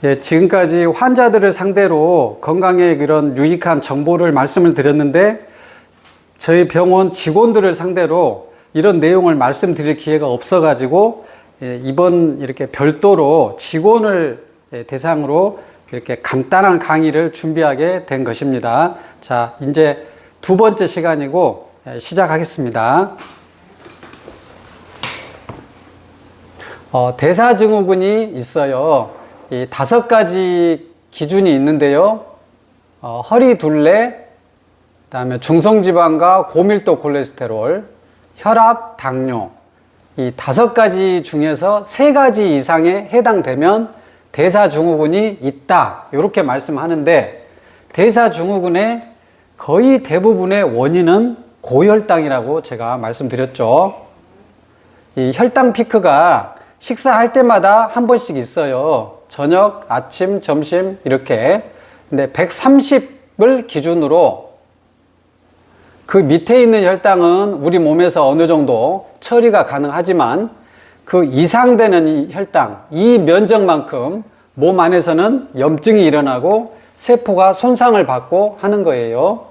예, 지금까지 환자들을 상대로 건강에 그런 유익한 정보를 말씀을 드렸는데 저희 병원 직원들을 상대로 이런 내용을 말씀드릴 기회가 없어가지고 이번 이렇게 별도로 직원을 대상으로 이렇게 간단한 강의를 준비하게 된 것입니다. 자, 이제 두 번째 시간이고 시작하겠습니다. 대사증후군이 있어요. 이 5가지 기준이 있는데요. 허리 둘레, 그다음에 중성지방과 고밀도 콜레스테롤, 혈압, 당뇨. 이 5가지 중에서 3가지 이상에 해당되면 대사증후군이 있다. 이렇게 말씀하는데 대사증후군의 거의 대부분의 원인은 고혈당이라고 제가 말씀드렸죠. 이 혈당 피크가 식사할 때마다 한 번씩 있어요. 저녁, 아침, 점심 이렇게. 근데 130을 기준으로 그 밑에 있는 혈당은 우리 몸에서 어느 정도 처리가 가능하지만 그 이상 되는 이 혈당, 이 면적만큼 몸 안에서는 염증이 일어나고 세포가 손상을 받고 하는 거예요.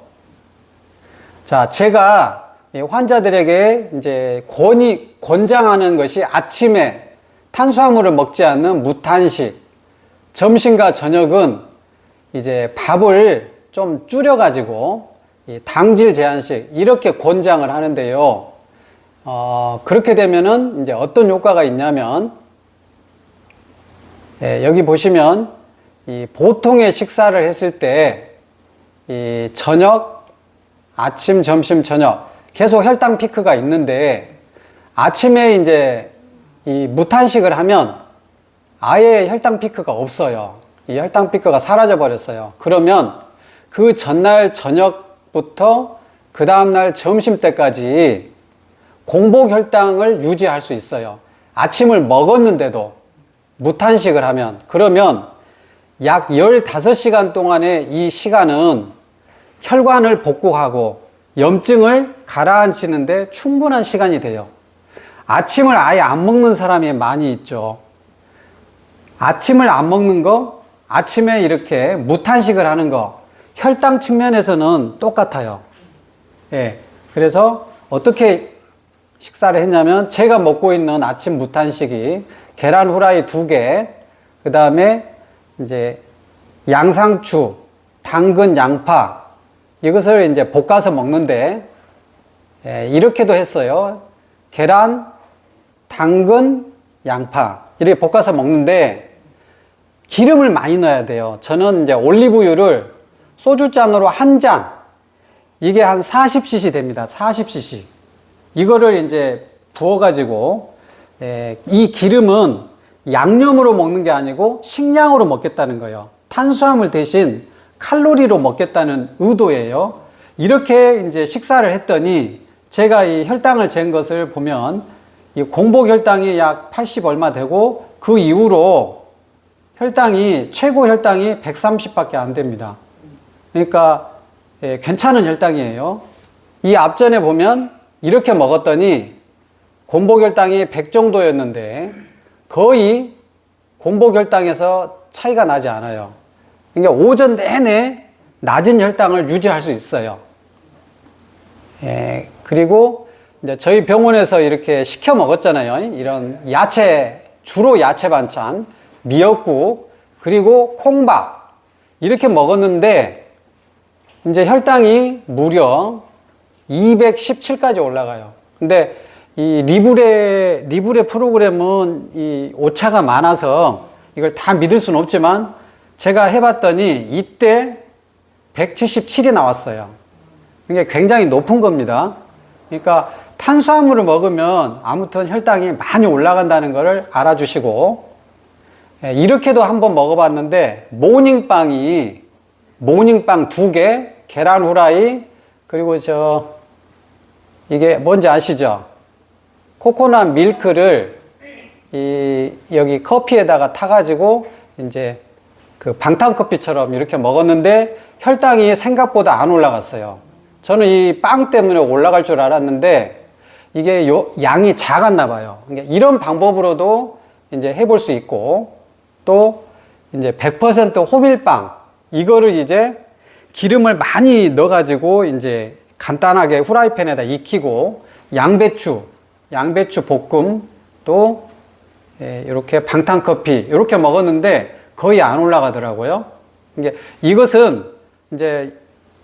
자, 제가 환자들에게 이제 권장하는 것이 아침에 탄수화물을 먹지 않는 무탄식, 점심과 저녁은 이제 밥을 좀 줄여가지고 당질 제한식 이렇게 권장을 하는데요. 그렇게 되면은 이제 어떤 효과가 있냐면, 여기 보시면 이 보통의 식사를 했을 때 이 저녁, 아침, 점심, 저녁 계속 혈당 피크가 있는데 아침에 이제 이 무탄식을 하면 아예 혈당 피크가 없어요. 이 혈당 피크가 사라져 버렸어요. 그러면 그 전날 저녁부터 그 다음날 점심 때까지 공복 혈당을 유지할 수 있어요. 아침을 먹었는데도 무탄식을 하면, 그러면 약 15시간 동안의 이 시간은 혈관을 복구하고 염증을 가라앉히는데 충분한 시간이 돼요. 아침을 아예 안 먹는 사람이 많이 있죠. 아침을 안 먹는 거, 아침에 이렇게 무탄식을 하는 거, 혈당 측면에서는 똑같아요. 예. 그래서 어떻게 식사를 했냐면, 제가 먹고 있는 아침 무탄식이 계란 후라이 2개, 그 다음에 이제 양상추, 당근, 양파, 이것을 이제 볶아서 먹는데, 예, 이렇게도 했어요. 계란, 당근, 양파, 이렇게 볶아서 먹는데, 기름을 많이 넣어야 돼요. 저는 이제 올리브유를 소주잔으로 한 잔, 이게 한 40cc 됩니다. 40cc. 이거를 이제 부어가지고, 이 기름은 양념으로 먹는 게 아니고 식량으로 먹겠다는 거예요. 탄수화물 대신 칼로리로 먹겠다는 의도예요. 이렇게 이제 식사를 했더니 제가 이 혈당을 잰 것을 보면 이 공복 혈당이 약 80 얼마 되고 그 이후로 최고 혈당이 130밖에 안 됩니다. 그러니까 괜찮은 혈당이에요. 이 앞전에 보면 이렇게 먹었더니 공복 혈당이 100 정도였는데 거의 공복 혈당에서 차이가 나지 않아요. 그러니까 오전 내내 낮은 혈당을 유지할 수 있어요. 그리고 이제 저희 병원에서 이렇게 시켜 먹었잖아요. 이런 주로 야채 반찬, 미역국, 그리고 콩밥 이렇게 먹었는데 이제 혈당이 무려 217까지 올라가요. 근데 이 리브레 프로그램은 이 오차가 많아서 이걸 다 믿을 수는 없지만 제가 해봤더니 이때 177이 나왔어요. 이게 굉장히 높은 겁니다. 그러니까 탄수화물을 먹으면 아무튼 혈당이 많이 올라간다는 것을 알아주시고, 이렇게도 한번 먹어봤는데 모닝빵 2개, 계란 후라이, 그리고 이게 뭔지 아시죠? 코코넛 밀크를 여기 커피에다가 타가지고 이제 그 방탄커피처럼 이렇게 먹었는데 혈당이 생각보다 안 올라갔어요. 저는 이 빵 때문에 올라갈 줄 알았는데 이게 양이 작았나 봐요. 그러니까 이런 방법으로도 이제 해볼 수 있고, 또 이제 100% 호밀빵, 이거를 이제 기름을 많이 넣어가지고 이제 간단하게 후라이팬에다 익히고, 양배추 볶음, 또 이렇게 방탄커피 이렇게 먹었는데 거의 안 올라가더라고요. 이것은 이제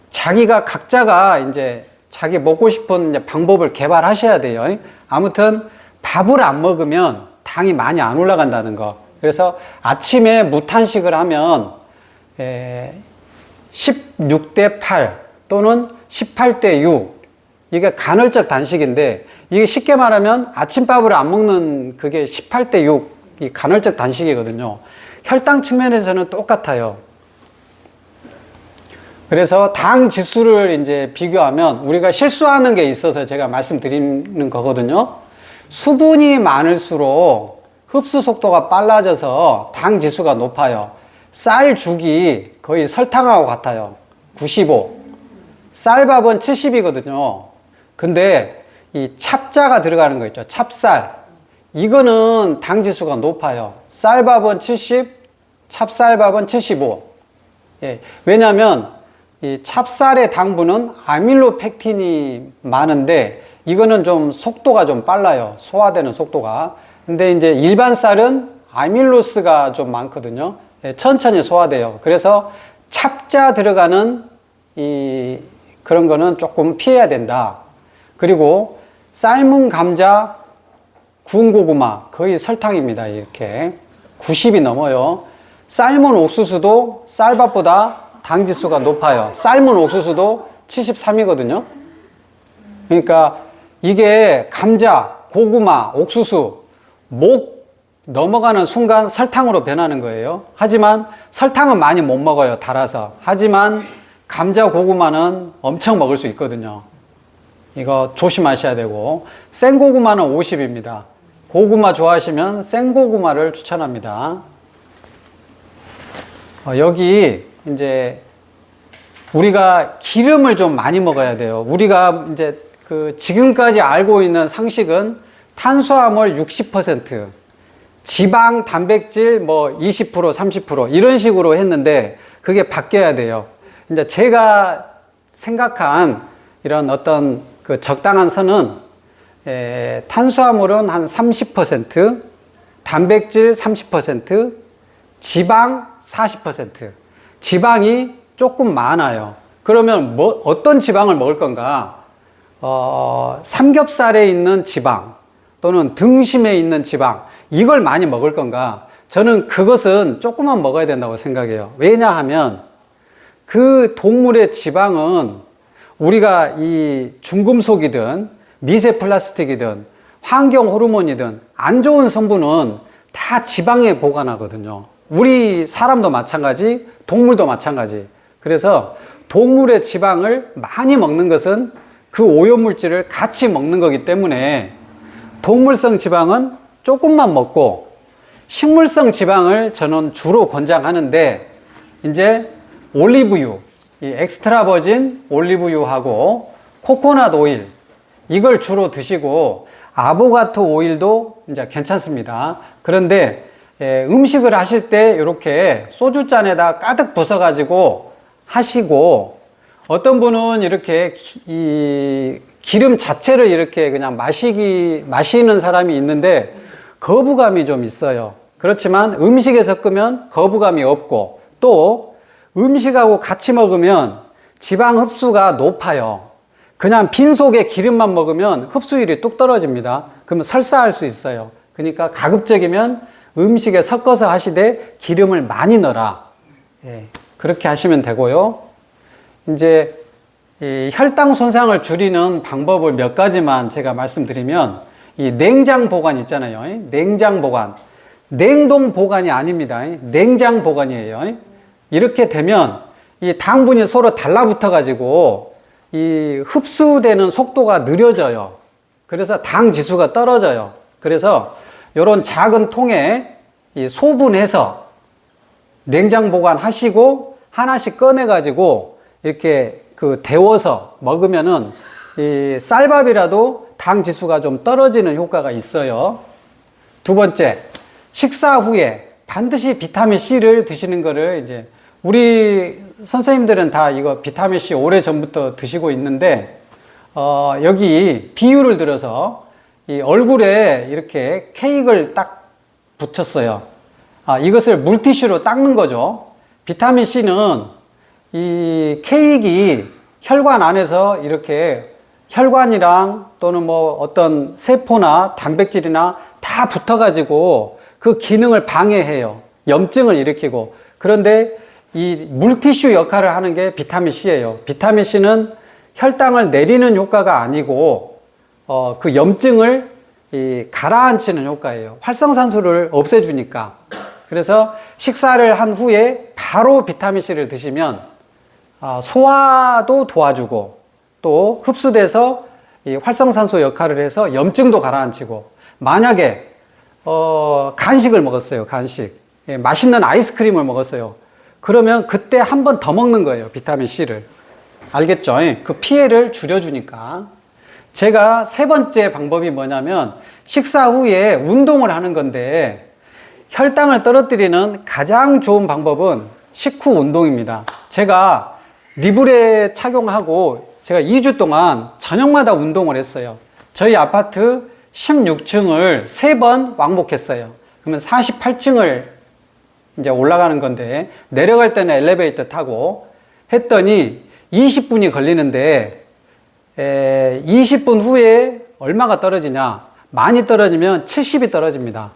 자기가 각자가 이제 자기 먹고 싶은 이제 방법을 개발하셔야 돼요. 아무튼 밥을 안 먹으면 당이 많이 안 올라간다는 거. 그래서 아침에 무탄식을 하면 16대 8 또는 18대 6, 이게 간헐적 단식인데, 이게 쉽게 말하면 아침밥을 안 먹는 그게 18대 6, 이 간헐적 단식이거든요. 혈당 측면에서는 똑같아요. 그래서 당 지수를 이제 비교하면 우리가 실수하는 게 있어서 제가 말씀드리는 거거든요. 수분이 많을수록 흡수 속도가 빨라져서 당 지수가 높아요. 쌀 죽이 거의 설탕하고 같아요. 95. 쌀밥은 70이거든요. 근데 이 찹자가 들어가는 거 있죠. 찹쌀. 이거는 당 지수가 높아요. 쌀밥은 70, 찹쌀밥은 75. 예. 왜냐하면 이 찹쌀의 당분은 아밀로펙틴이 많은데, 이거는 좀 속도가 좀 빨라요. 소화되는 속도가. 근데 이제 일반 쌀은 아밀로스가 좀 많거든요. 예, 천천히 소화돼요. 그래서 찹자 들어가는 그런 거는 조금 피해야 된다. 그리고 삶은 감자, 구운 고구마, 거의 설탕입니다. 이렇게 90이 넘어요. 삶은 옥수수도 쌀밥보다 당 지수가 높아요. 삶은 옥수수도 73이거든요. 그러니까 이게 감자, 고구마, 옥수수, 목 넘어가는 순간 설탕으로 변하는 거예요. 하지만 설탕은 많이 못 먹어요. 달아서. 하지만 감자, 고구마는 엄청 먹을 수 있거든요. 이거 조심하셔야 되고, 생고구마는 50입니다. 고구마 좋아하시면 생고구마를 추천합니다. 여기 이제 우리가 기름을 좀 많이 먹어야 돼요. 우리가 이제 그 지금까지 알고 있는 상식은 탄수화물 60%, 지방, 단백질 뭐 20%, 30% 이런 식으로 했는데, 그게 바뀌어야 돼요. 이제 제가 생각한 이런 어떤 그 적당한 선은 탄수화물은 한 30%, 단백질 30%, 지방 40%. 지방이 조금 많아요. 그러면 어떤 지방을 먹을 건가? 삼겹살에 있는 지방 또는 등심에 있는 지방, 이걸 많이 먹을 건가? 저는 그것은 조금만 먹어야 된다고 생각해요. 왜냐하면 그 동물의 지방은 우리가 이 중금속이든 미세 플라스틱이든 환경 호르몬이든 안 좋은 성분은 다 지방에 보관하거든요. 우리 사람도 마찬가지, 동물도 마찬가지. 그래서 동물의 지방을 많이 먹는 것은 그 오염물질을 같이 먹는 거기 때문에 동물성 지방은 조금만 먹고, 식물성 지방을 저는 주로 권장하는데, 이제 올리브유, 이 엑스트라 버진 올리브유하고 코코넛 오일, 이걸 주로 드시고, 아보가토 오일도 이제 괜찮습니다. 그런데 음식을 하실 때 이렇게 소주잔에다 가득 부숴가지고 하시고, 어떤 분은 이렇게 이 기름 자체를 이렇게 그냥 마시는 사람이 있는데 거부감이 좀 있어요. 그렇지만 음식에 섞으면 거부감이 없고, 또 음식하고 같이 먹으면 지방 흡수가 높아요. 그냥 빈속에 기름만 먹으면 흡수율이 뚝 떨어집니다. 그러면 설사할 수 있어요. 그러니까 가급적이면 음식에 섞어서 하시되 기름을 많이 넣어라. 예, 그렇게 하시면 되고요. 이제 이 혈당 손상을 줄이는 방법을 몇 가지만 제가 말씀드리면, 이 냉장 보관 있잖아요. 냉장 보관. 냉동 보관이 아닙니다. 냉장 보관이에요. 이렇게 되면 이 당분이 서로 달라붙어 가지고 이 흡수되는 속도가 느려져요. 그래서 당 지수가 떨어져요. 그래서 이런 작은 통에 이 소분해서 냉장 보관하시고 하나씩 꺼내 가지고 이렇게 그 데워서 먹으면은 이 쌀밥이라도 당 지수가 좀 떨어지는 효과가 있어요. 두 번째, 식사 후에 반드시 비타민 C를 드시는 거를 이제 우리 선생님들은 다 이거 비타민 C 오래 전부터 드시고 있는데, 여기 비유를 들어서 이 얼굴에 이렇게 케이크를 딱 붙였어요. 이것을 물티슈로 닦는 거죠. 비타민 C는 이 케이크가 혈관 안에서 이렇게 혈관이랑 또는 뭐 어떤 세포나 단백질이나 다 붙어가지고 그 기능을 방해해요. 염증을 일으키고. 그런데 이 물티슈 역할을 하는 게 비타민 C예요. 비타민 C는 혈당을 내리는 효과가 아니고 그 염증을 가라앉히는 효과예요. 활성산소를 없애주니까. 그래서 식사를 한 후에 바로 비타민 C를 드시면 소화도 도와주고 또 흡수돼서 이 활성산소 역할을 해서 염증도 가라앉히고, 만약에 간식을 먹었어요. 간식. 맛있는 아이스크림을 먹었어요. 그러면 그때 한 번 더 먹는 거예요. 비타민 C를. 알겠죠? 그 피해를 줄여주니까. 제가 세 번째 방법이 뭐냐면 식사 후에 운동을 하는 건데, 혈당을 떨어뜨리는 가장 좋은 방법은 식후 운동입니다. 제가 리브레 착용하고 제가 2주 동안 저녁마다 운동을 했어요. 저희 아파트 16층을 3번 왕복했어요. 그러면 48층을 이제 올라가는 건데, 내려갈 때는 엘리베이터 타고 했더니 20분이 걸리는데, 20분 후에 얼마가 떨어지냐? 많이 떨어지면 70이 떨어집니다.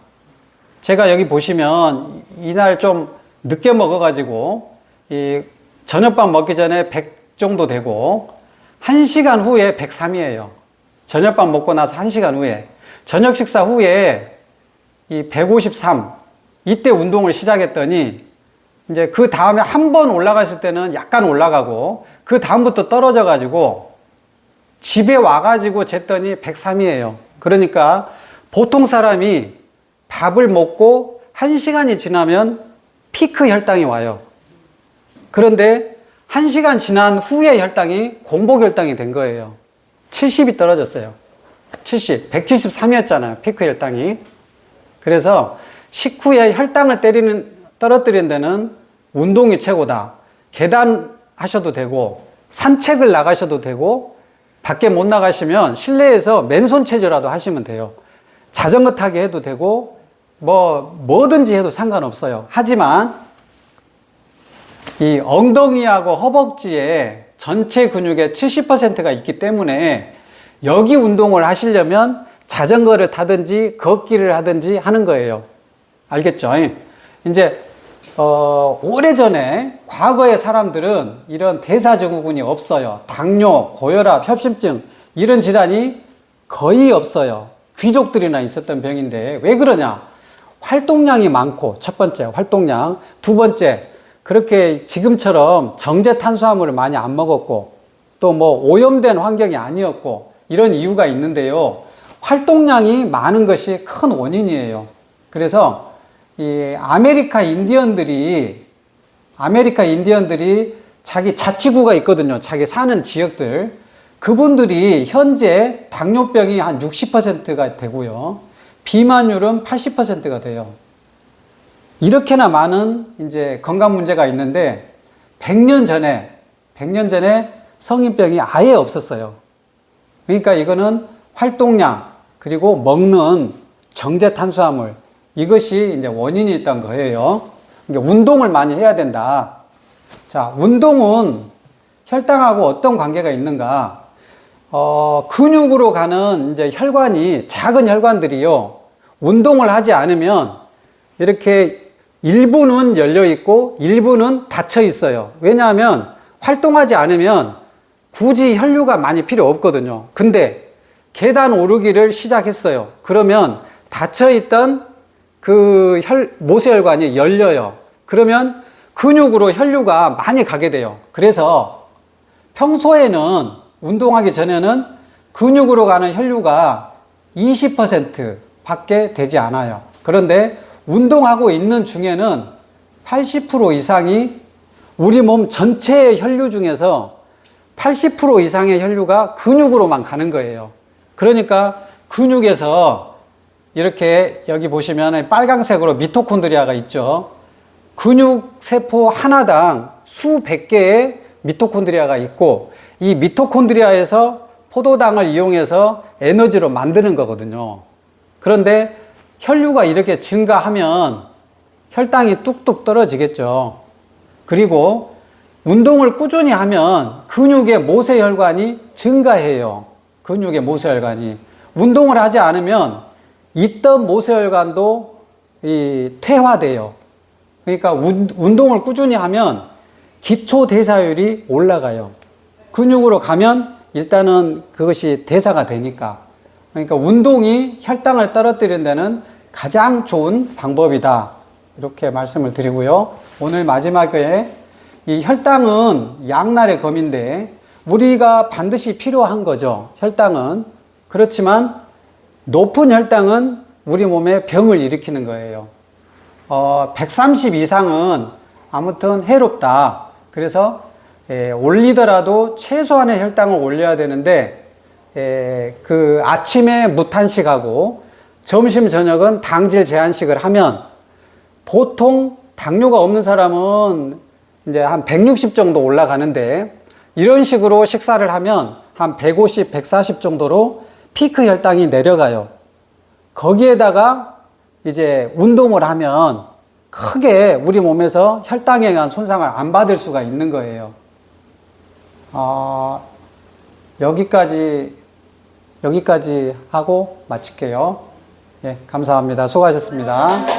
제가 여기 보시면 이날 좀 늦게 먹어가지고 이 저녁밥 먹기 전에 100 정도 되고 1시간 후에 103이에요. 저녁밥 먹고 나서 1시간 후에. 저녁 식사 후에 이 153. 이때 운동을 시작했더니 이제 그 다음에 한 번 올라갔을 때는 약간 올라가고 그 다음부터 떨어져가지고 집에 와가지고 쟀더니 103이에요. 그러니까 보통 사람이 밥을 먹고 1시간이 지나면 피크 혈당이 와요. 그런데 1시간 지난 후에 혈당이 공복 혈당이 된 거예요. 70이 떨어졌어요. 70, 173이었잖아요. 피크 혈당이. 그래서 식후에 혈당을 떨어뜨리는 데는 운동이 최고다. 계단 하셔도 되고, 산책을 나가셔도 되고, 밖에 못 나가시면 실내에서 맨손 체조라도 하시면 돼요. 자전거 타기 해도 되고, 뭐든지 해도 상관없어요. 하지만, 이 엉덩이하고 허벅지에 전체 근육의 70%가 있기 때문에 여기 운동을 하시려면 자전거를 타든지 걷기를 하든지 하는 거예요. 알겠죠? 이제 오래전에 과거의 사람들은 이런 대사증후군이 없어요. 당뇨, 고혈압, 협심증 이런 질환이 거의 없어요. 귀족들이나 있었던 병인데 왜 그러냐? 활동량이 많고, 첫 번째 활동량, 두 번째 그렇게 지금처럼 정제 탄수화물을 많이 안 먹었고, 또 뭐 오염된 환경이 아니었고, 이런 이유가 있는데요. 활동량이 많은 것이 큰 원인이에요. 그래서 이 아메리카 인디언들이 자기 자치구가 있거든요. 자기 사는 지역들. 그분들이 현재 당뇨병이 한 60%가 되고요. 비만율은 80%가 돼요. 이렇게나 많은 이제 건강 문제가 있는데 100년 전에 성인병이 아예 없었어요. 그러니까 이거는 활동량, 그리고 먹는 정제 탄수화물, 이것이 이제 원인이 있던 거예요. 그러니까 운동을 많이 해야 된다. 자, 운동은 혈당하고 어떤 관계가 있는가? 근육으로 가는 이제 혈관이, 작은 혈관들이요, 운동을 하지 않으면 이렇게 일부는 열려 있고 일부는 닫혀 있어요. 왜냐하면 활동하지 않으면 굳이 혈류가 많이 필요 없거든요. 근데 계단 오르기를 시작했어요. 그러면 닫혀 있던 그 모세혈관이 열려요. 그러면 근육으로 혈류가 많이 가게 돼요. 그래서 평소에는, 운동하기 전에는 근육으로 가는 혈류가 20% 밖에 되지 않아요. 그런데 운동하고 있는 중에는 80% 이상이, 우리 몸 전체의 혈류 중에서 80% 이상의 혈류가 근육으로만 가는 거예요. 그러니까 근육에서 이렇게 여기 보시면 빨강색으로 미토콘드리아가 있죠. 근육세포 하나당 수백 개의 미토콘드리아가 있고, 이 미토콘드리아에서 포도당을 이용해서 에너지로 만드는 거거든요. 그런데 혈류가 이렇게 증가하면 혈당이 뚝뚝 떨어지겠죠. 그리고 운동을 꾸준히 하면 근육의 모세혈관이 증가해요. 근육의 모세혈관이. 운동을 하지 않으면 있던 모세혈관도 퇴화돼요. 그러니까 운동을 꾸준히 하면 기초대사율이 올라가요. 근육으로 가면 일단은 그것이 대사가 되니까. 그러니까 운동이 혈당을 떨어뜨리는 데는 가장 좋은 방법이다. 이렇게 말씀을 드리고요. 오늘 마지막에 이 혈당은 양날의 검인데 우리가 반드시 필요한 거죠. 혈당은. 그렇지만 높은 혈당은 우리 몸에 병을 일으키는 거예요. 130 이상은 아무튼 해롭다. 그래서 올리더라도 최소한의 혈당을 올려야 되는데 그 아침에 무탄식하고 점심 저녁은 당질 제한식을 하면 보통 당뇨가 없는 사람은 이제 한 160 정도 올라가는데 이런 식으로 식사를 하면 한 150, 140 정도로 피크 혈당이 내려가요. 거기에다가 이제 운동을 하면 크게 우리 몸에서 혈당에 의한 손상을 안 받을 수가 있는 거예요. 여기까지 하고 마칠게요. 예, 감사합니다. 수고하셨습니다.